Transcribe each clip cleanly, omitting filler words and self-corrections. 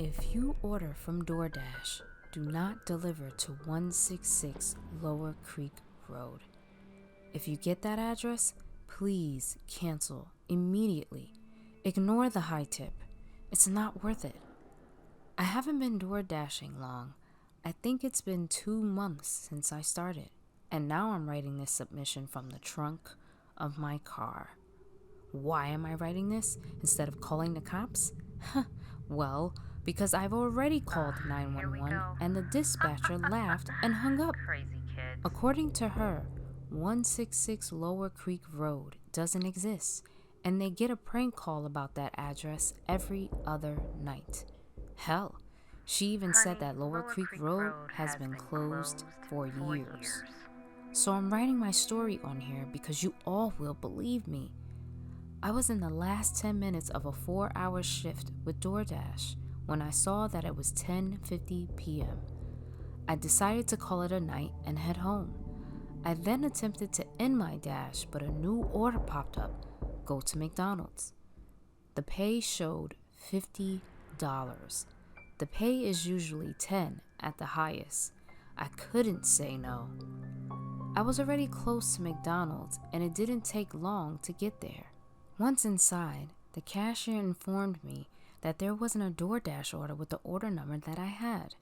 If you order from DoorDash, do not deliver to 166 Lower Creek Road. If you get that address, please cancel immediately. Ignore the high tip. It's not worth it. I haven't been DoorDashing long. I think it's been 2 months since I started, and now I'm writing this submission from the trunk of my car. Why am I writing this instead of calling the cops? Well, because I've already called 911 and the dispatcher laughed and hung up. Crazy kids. According to her, 166 Lower Creek Road doesn't exist, and they get a prank call about that address every other night. Hell, she even said that Lower Creek Road has been closed for years. So I'm writing my story on here because you all will believe me. I was in the last 10 minutes of a 4-hour shift with DoorDash when I saw that it was 10:50 p.m. I decided to call it a night and head home. I then attempted to end my dash, but a new order popped up. Go to McDonald's. The pay showed $50. The pay is usually $10 at the highest. I couldn't say no. I was already close to McDonald's, and it didn't take long to get there. Once inside, the cashier informed me that there wasn't a DoorDash order with the order number that I had.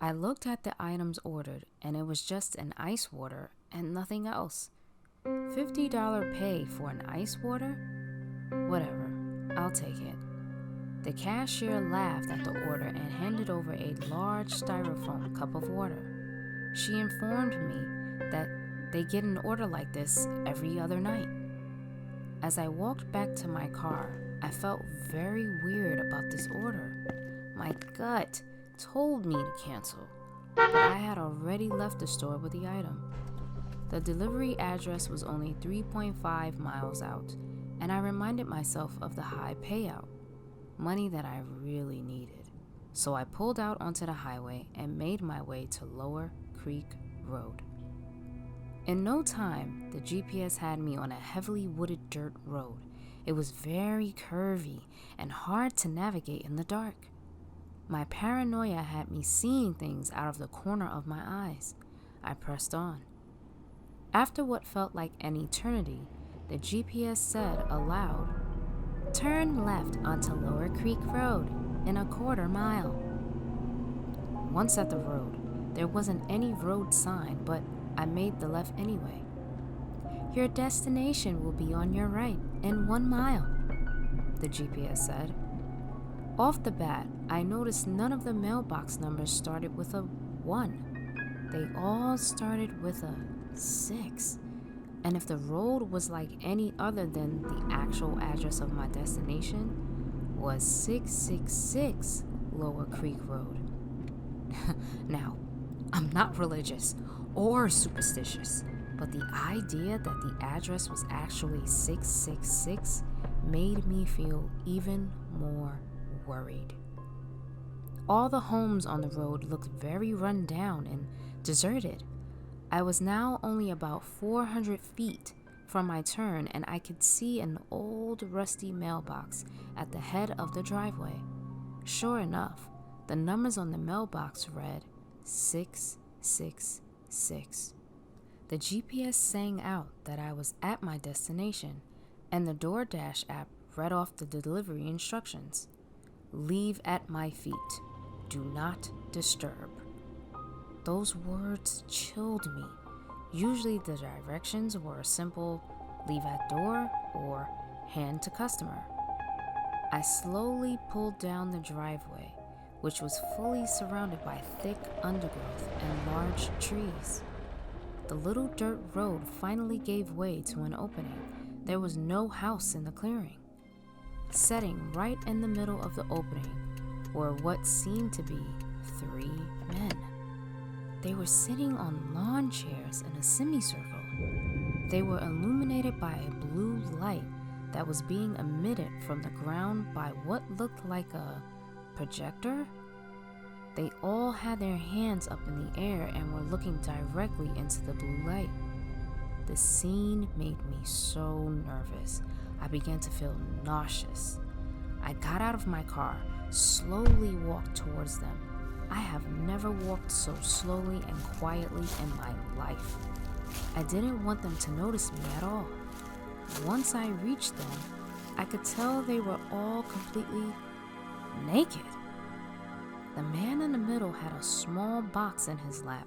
I looked at the items ordered, and it was just an ice water and nothing else. $50 pay for an ice water? Whatever, I'll take it. The cashier laughed at the order and handed over a large styrofoam cup of water. She informed me that they get an order like this every other night. As I walked back to my car, I felt very weird about this order. My gut told me to cancel, but I had already left the store with the item. The delivery address was only 3.5 miles out, and I reminded myself of the high payout, money that I really needed. So I pulled out onto the highway and made my way to Lower Creek Road. In no time, the GPS had me on a heavily wooded dirt road. It was very curvy and hard to navigate in the dark. My paranoia had me seeing things out of the corner of my eyes. I pressed on. After what felt like an eternity, the GPS said aloud, "Turn left onto Lower Creek Road in a 1/4 mile." Once at the road, there wasn't any road sign, but I made the left anyway. "Your destination will be on your right in 1 mile," the GPS said. Off the bat, I noticed none of the mailbox numbers started with a 1. They all started with a 6. And if the road was like any other than the actual address of my destination, was 666 Lower Creek Road. Now, I'm not religious or superstitious, but the idea that the address was actually 666 made me feel even more worried. All the homes on the road looked very run down and deserted. I was now only about 400 feet from my turn, and I could see an old rusty mailbox at the head of the driveway. Sure enough, the numbers on the mailbox read 666. The GPS sang out that I was at my destination, and the DoorDash app read off the delivery instructions. "Leave at my feet. Do not disturb." Those words chilled me. Usually the directions were a simple "leave at door" or "hand to customer." I slowly pulled down the driveway, which was fully surrounded by thick undergrowth and large trees. The little dirt road finally gave way to an opening. There was no house in the clearing. Sitting right in the middle of the opening were what seemed to be 3 men. They were sitting on lawn chairs in a semicircle. They were illuminated by a blue light that was being emitted from the ground by what looked like a projector. They all had their hands up in the air and were looking directly into the blue light. The scene made me so nervous. I began to feel nauseous. I got out of my car, slowly walked towards them. I have never walked so slowly and quietly in my life. I didn't want them to notice me at all. Once I reached them, I could tell they were all completely naked. The man in the middle had a small box in his lap,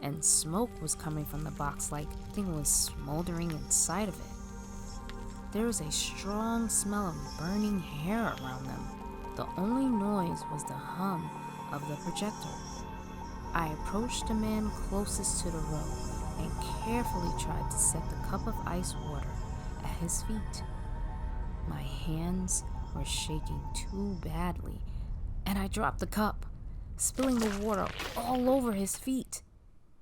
and smoke was coming from the box like something was smoldering inside of it. There was a strong smell of burning hair around them. The only noise was the hum of the projector. I approached the man closest to the road and carefully tried to set the cup of ice water at his feet. My hands were shaking too badly, and I dropped the cup, spilling the water all over his feet.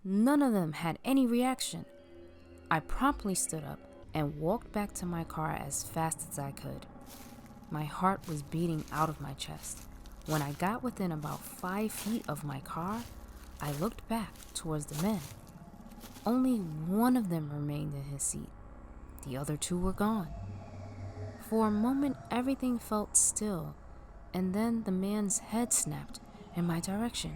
None of them had any reaction. I promptly stood up and walked back to my car as fast as I could. My heart was beating out of my chest. When I got within about 5 feet of my car, I looked back towards the men. Only one of them remained in his seat. The other two were gone. For a moment, everything felt still, and then the man's head snapped in my direction.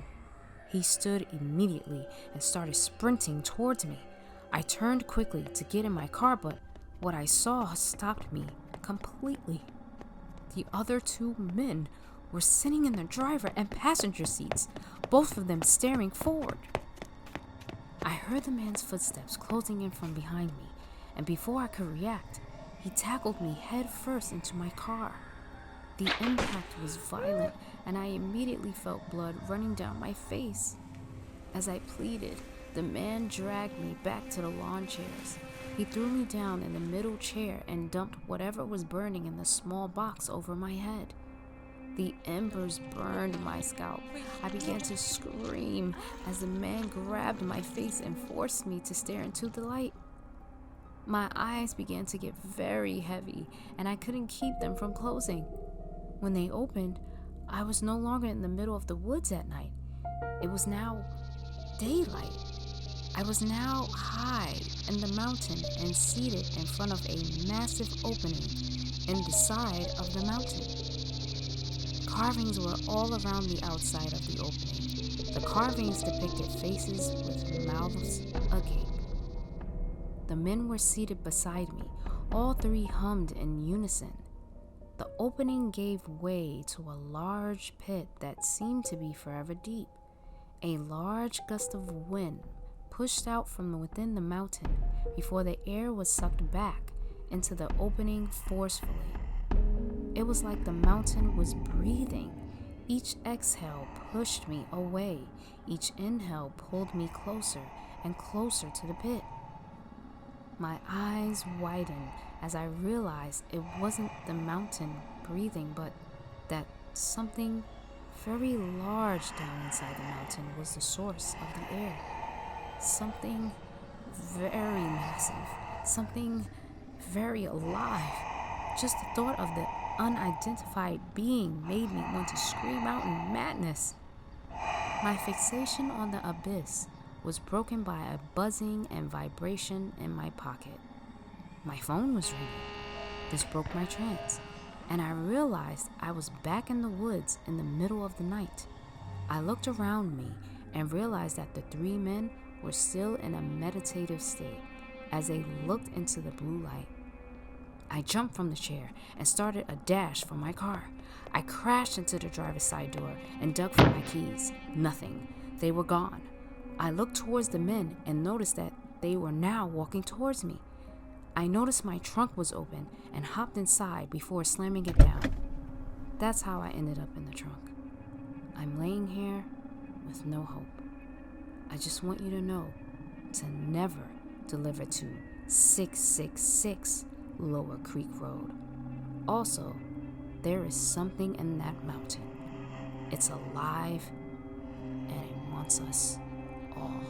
He stood immediately and started sprinting towards me. I turned quickly to get in my car, but what I saw stopped me completely. The other two men were sitting in the driver and passenger seats, both of them staring forward. I heard the man's footsteps closing in from behind me, and before I could react, he tackled me head first into my car. The impact was violent, and I immediately felt blood running down my face. As I pleaded, the man dragged me back to the lawn chairs. He threw me down in the middle chair and dumped whatever was burning in the small box over my head. The embers burned my scalp. I began to scream as the man grabbed my face and forced me to stare into the light. My eyes began to get very heavy, and I couldn't keep them from closing. When they opened, I was no longer in the middle of the woods at night. It was now daylight. I was now high in the mountain and seated in front of a massive opening in the side of the mountain. Carvings were all around the outside of the opening. The carvings depicted faces with mouths agape. The men were seated beside me. All three hummed in unison. The opening gave way to a large pit that seemed to be forever deep. A large gust of wind pushed out from within the mountain before the air was sucked back into the opening forcefully. It was like the mountain was breathing. Each exhale pushed me away. Each inhale pulled me closer and closer to the pit. My eyes widened as I realized it wasn't the mountain breathing, but that something very large down inside the mountain was the source of the air. Something very massive, something very alive. Just the thought of the unidentified being made me want to scream out in madness. My fixation on the abyss was broken by a buzzing and vibration in my pocket. My phone was ringing. This broke my trance, and I realized I was back in the woods in the middle of the night. I looked around me and realized that the three men were still in a meditative state as they looked into the blue light. I jumped from the chair and started a dash for my car. I crashed into the driver's side door and dug for my keys. Nothing. They were gone. I looked towards the men and noticed that they were now walking towards me. I noticed my trunk was open and hopped inside before slamming it down. That's how I ended up in the trunk. I'm laying here with no hope. I just want you to know to never deliver to 666 Lower Creek Road. Also, there is something in that mountain. It's alive and it wants us all.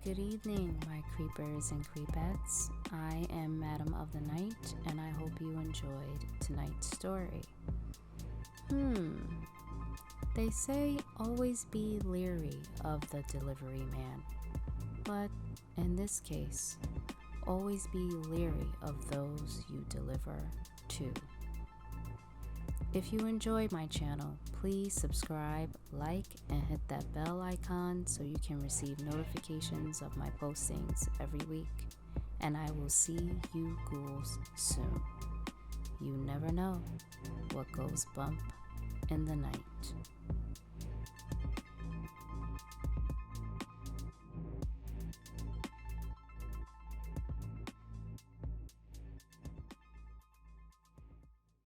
Good evening, my creepers and creepettes. I am Madam of the Night, and I hope you enjoyed tonight's story. They say always be leery of the delivery man, but in this case, always be leery of those you deliver to. If you enjoy my channel, please subscribe, like, and hit that bell icon so you can receive notifications of my postings every week. And I will see you ghouls soon. You never know what goes bump in the night.